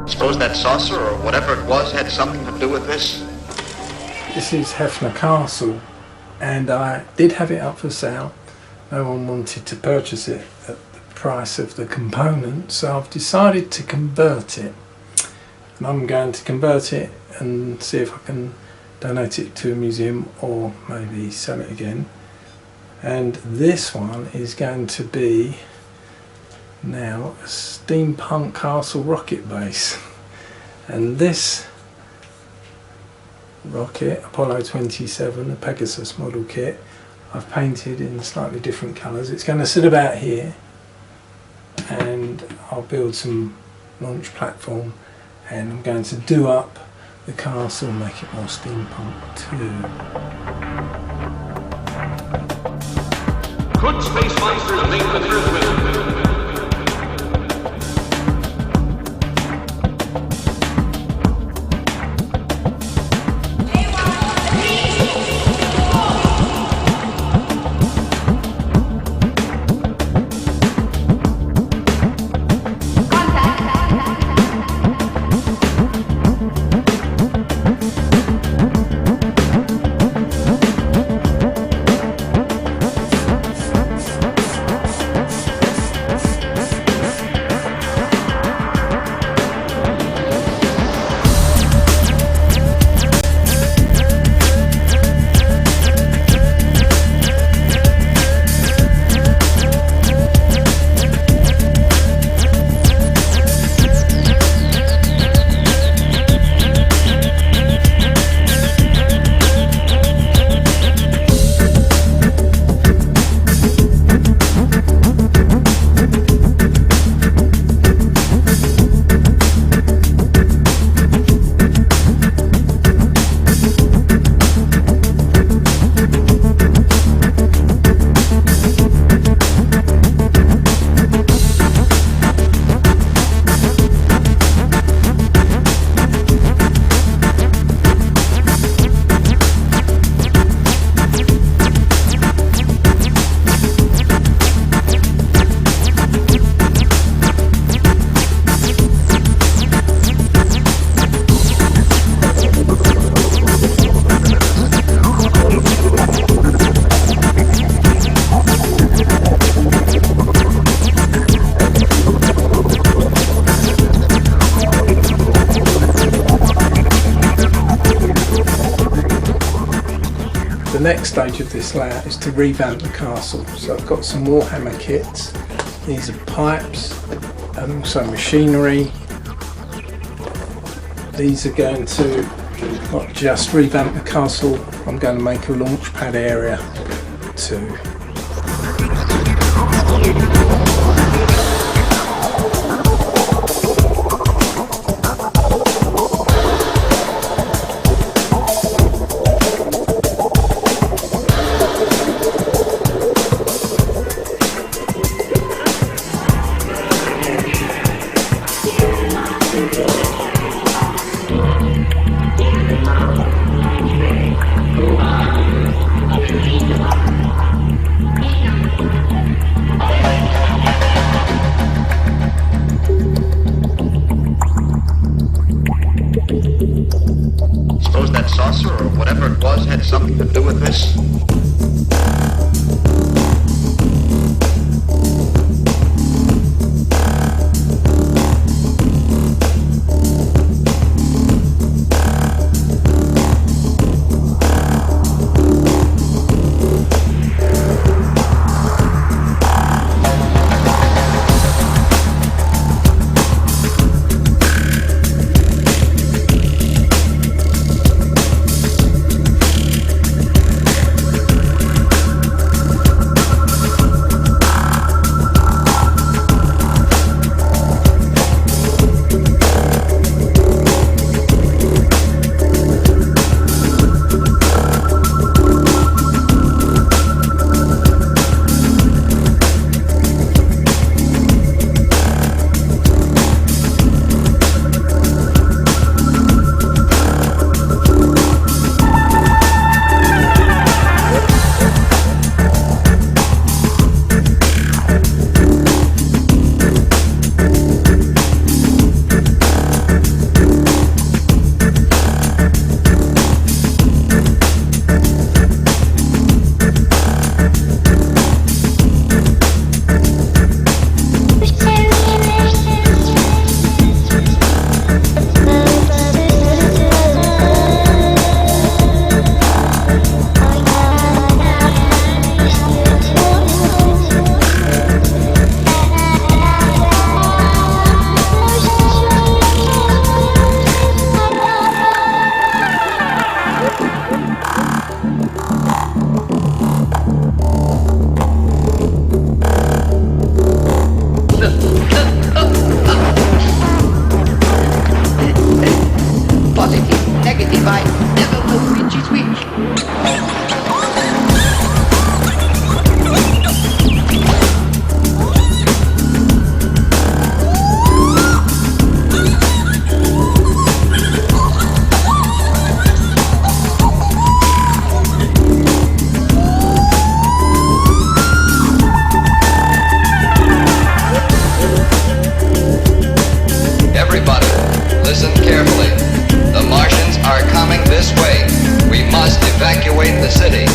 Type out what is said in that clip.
Suppose that saucer or whatever it was had something to do with this? This is Hefner Castle, and I did have it up for sale. No one wanted to purchase it at the price of the components, so I've decided to convert it. And I'm going to convert it and see if I can donate it to a museum or maybe sell it again. And this one is going to be now a Steampunk Castle rocket base. And this rocket, Apollo 27, a Pegasus model kit, I've painted in slightly different colours. It's going to sit about here, and I'll build some launch platform, and I'm going to do up the castle and make it more steampunk too. Could space monsters make the Earth with The next stage of this layout is to revamp the castle. So I've got some Warhammer kits. These are pipes and also machinery. These are going to not just revamp the castle, I'm going to make a launch pad area too. the city.